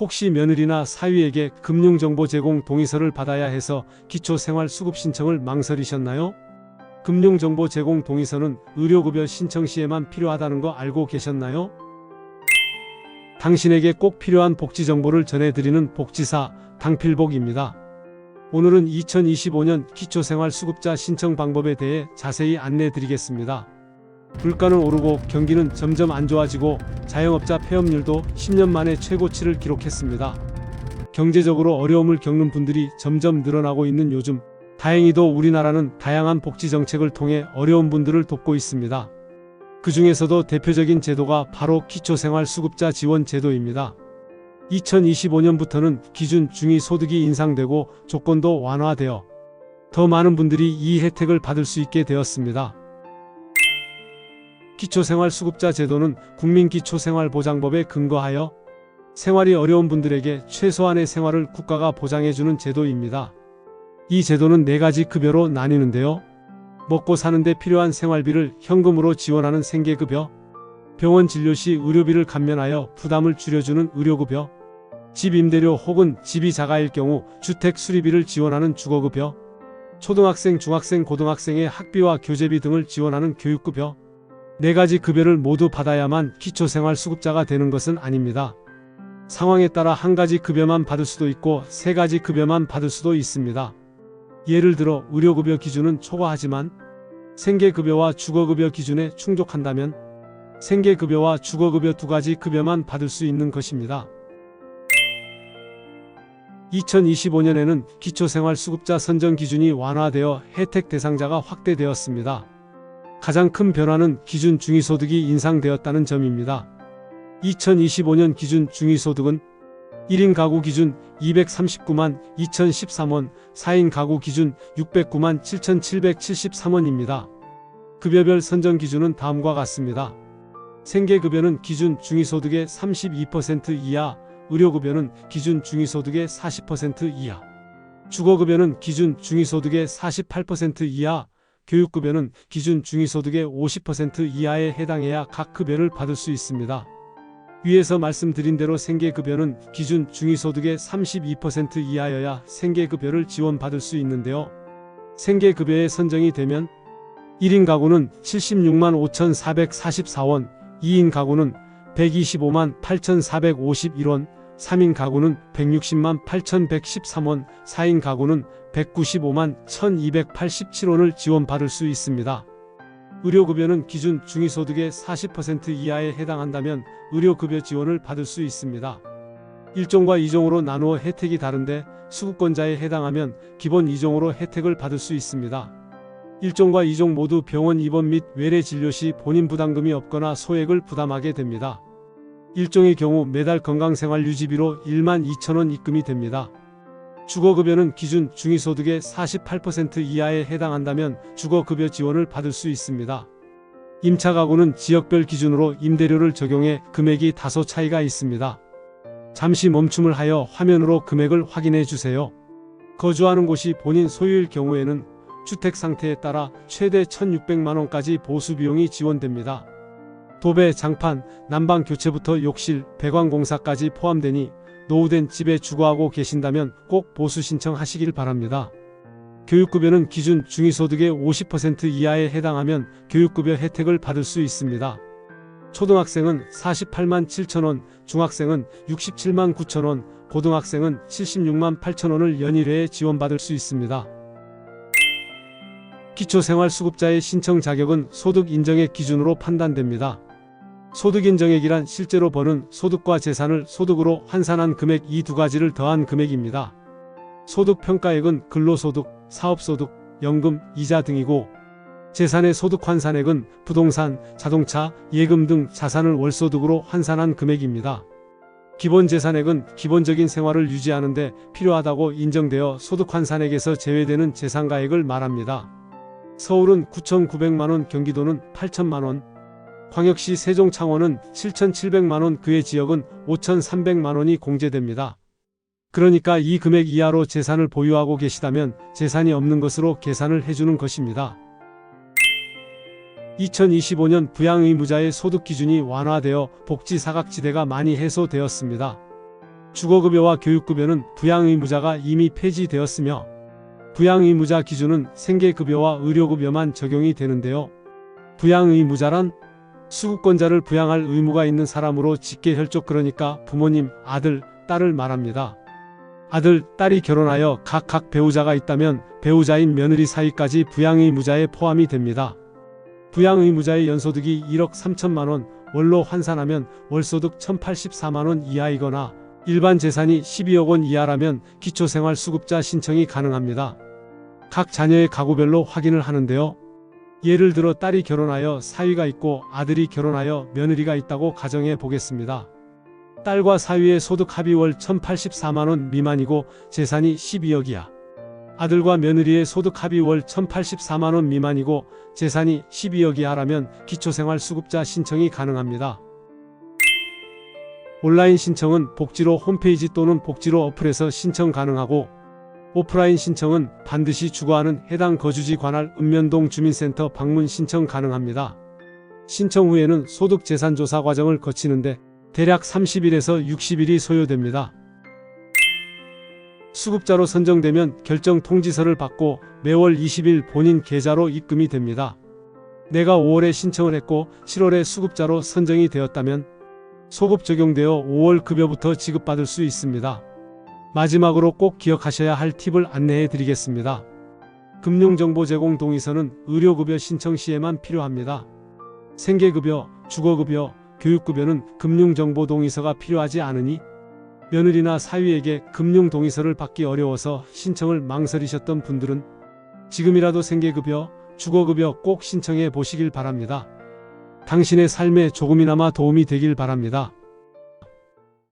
혹시 며느리나 사위에게 금융정보 제공 동의서를 받아야 해서 기초생활수급 신청을 망설이셨나요? 금융정보 제공 동의서는 의료급여 신청 시에만 필요하다는 거 알고 계셨나요? 당신에게 꼭 필요한 복지 정보를 전해드리는 복지사 당필복입니다. 오늘은 2025년 기초생활수급자 신청 방법에 대해 자세히 안내드리겠습니다. 물가는 오르고 경기는 점점 안 좋아지고 자영업자 폐업률도 10년 만에 최고치를 기록했습니다. 경제적으로 어려움을 겪는 분들이 점점 늘어나고 있는 요즘, 다행히도 우리나라는 다양한 복지 정책을 통해 어려운 분들을 돕고 있습니다. 그 중에서도 대표적인 제도가 바로 기초생활수급자 지원 제도입니다. 2025년부터는 기준 중위소득이 인상되고 조건도 완화되어 더 많은 분들이 이 혜택을 받을 수 있게 되었습니다. 기초생활수급자 제도는 국민기초생활보장법에 근거하여 생활이 어려운 분들에게 최소한의 생활을 국가가 보장해주는 제도입니다. 이 제도는 4가지 급여로 나뉘는데요. 먹고 사는데 필요한 생활비를 현금으로 지원하는 생계급여, 병원 진료 시 의료비를 감면하여 부담을 줄여주는 의료급여, 집 임대료 혹은 집이 자가일 경우 주택 수리비를 지원하는 주거급여, 초등학생, 중학생, 고등학생의 학비와 교재비 등을 지원하는 교육급여, 4가지 급여를 모두 받아야만 기초생활수급자가 되는 것은 아닙니다. 상황에 따라 1가지 급여만 받을 수도 있고 3가지 급여만 받을 수도 있습니다. 예를 들어 의료급여 기준은 초과하지만 생계급여와 주거급여 기준에 충족한다면 생계급여와 주거급여 2가지 급여만 받을 수 있는 것입니다. 2025년에는 기초생활수급자 선정 기준이 완화되어 혜택 대상자가 확대되었습니다. 가장 큰 변화는 기준 중위소득이 인상되었다는 점입니다. 2025년 기준 중위소득은 1인 가구 기준 239만 2013원, 4인 가구 기준 609만 7773원입니다. 급여별 선정 기준은 다음과 같습니다. 생계급여는 기준 중위소득의 32% 이하, 의료급여는 기준 중위소득의 40% 이하, 주거급여는 기준 중위소득의 48% 이하, 교육급여는 기준 중위소득의 50% 이하에 해당해야 각 급여를 받을 수 있습니다. 위에서 말씀드린 대로 생계급여는 기준 중위소득의 32% 이하여야 생계급여를 지원받을 수 있는데요. 생계급여에 선정이 되면 1인 가구는 76만 5,444원, 2인 가구는 125만 8,451원, 3인 가구는 160만 8,113원, 4인 가구는 195만 1,287원을 지원받을 수 있습니다. 의료급여는 기준 중위소득의 40% 이하에 해당한다면 의료급여 지원을 받을 수 있습니다. 1종과 2종으로 나누어 혜택이 다른데 수급권자에 해당하면 기본 2종으로 혜택을 받을 수 있습니다. 1종과 2종 모두 병원 입원 및 외래 진료 시 본인 부담금이 없거나 소액을 부담하게 됩니다. 1종의 경우 매달 건강생활유지비로 12,000원 입금이 됩니다. 주거급여는 기준 중위소득의 48% 이하에 해당한다면 주거급여 지원을 받을 수 있습니다. 임차가구는 지역별 기준으로 임대료를 적용해 금액이 다소 차이가 있습니다. 잠시 멈춤을 하여 화면으로 금액을 확인해 주세요. 거주하는 곳이 본인 소유일 경우에는 주택 상태에 따라 최대 1,600만원까지 보수비용이 지원됩니다. 도배, 장판, 난방 교체부터 욕실, 배관공사까지 포함되니 노후된 집에 주거하고 계신다면 꼭 보수 신청하시길 바랍니다. 교육급여는 기준 중위소득의 50% 이하에 해당하면 교육급여 혜택을 받을 수 있습니다. 초등학생은 48만 7천원, 중학생은 67만 9천원, 고등학생은 76만 8천원을 연일회에 지원받을 수 있습니다. 기초생활수급자의 신청 자격은 소득 인정액 기준으로 판단됩니다. 소득 인정액이란 실제로 버는 소득과 재산을 소득으로 환산한 금액 이 2가지를 더한 금액입니다. 소득 평가액은 근로소득, 사업소득, 연금, 이자 등이고 재산의 소득 환산액은 부동산, 자동차, 예금 등 자산을 월소득으로 환산한 금액입니다. 기본재산액은 기본적인 생활을 유지하는 데 필요하다고 인정되어 소득 환산액에서 제외되는 재산가액을 말합니다. 서울은 9,900만원, 경기도는 8천만원, 광역시 세종 창원은 7,700만원, 그의 지역은 5,300만원이 공제됩니다. 그러니까 이 금액 이하로 재산을 보유하고 계시다면 재산이 없는 것으로 계산을 해주는 것입니다. 2025년 부양의무자의 소득 기준이 완화되어 복지 사각지대가 많이 해소되었습니다. 주거급여와 교육급여는 부양의무자가 이미 폐지되었으며 부양의무자 기준은 생계급여와 의료급여만 적용이 되는데요. 부양의무자란 수급권자를 부양할 의무가 있는 사람으로 직계혈족, 그러니까 부모님, 아들, 딸을 말합니다. 아들, 딸이 결혼하여 각각 배우자가 있다면 배우자인 며느리 사이까지 부양의무자에 포함이 됩니다. 부양의무자의 연소득이 1억 3천만원, 월로 환산하면 월소득 1,084만원 이하이거나 일반 재산이 12억 원 이하라면 기초생활수급자 신청이 가능합니다. 각 자녀의 가구별로 확인을 하는데요. 예를 들어 딸이 결혼하여 사위가 있고 아들이 결혼하여 며느리가 있다고 가정해 보겠습니다. 딸과 사위의 소득 합이 월 1,084만원 미만이고 재산이 12억 이하. 아들과 며느리의 소득 합이 월 1,084만원 미만이고 재산이 12억 이하라면 기초생활수급자 신청이 가능합니다. 온라인 신청은 복지로 홈페이지 또는 복지로 어플에서 신청 가능하고, 오프라인 신청은 반드시 주거하는 해당 거주지 관할 읍면동 주민센터 방문 신청 가능합니다. 신청 후에는 소득재산조사 과정을 거치는데 대략 30일에서 60일이 소요됩니다. 수급자로 선정되면 결정 통지서를 받고 매월 20일 본인 계좌로 입금이 됩니다. 내가 5월에 신청을 했고 7월에 수급자로 선정이 되었다면 소급 적용되어 5월 급여부터 지급받을 수 있습니다. 마지막으로 꼭 기억하셔야 할 팁을 안내해 드리겠습니다. 금융정보 제공 동의서는 의료급여 신청 시에만 필요합니다. 생계급여, 주거급여, 교육급여는 금융정보 동의서가 필요하지 않으니 며느리나 사위에게 금융동의서를 받기 어려워서 신청을 망설이셨던 분들은 지금이라도 생계급여, 주거급여 꼭 신청해 보시길 바랍니다. 당신의 삶에 조금이나마 도움이 되길 바랍니다.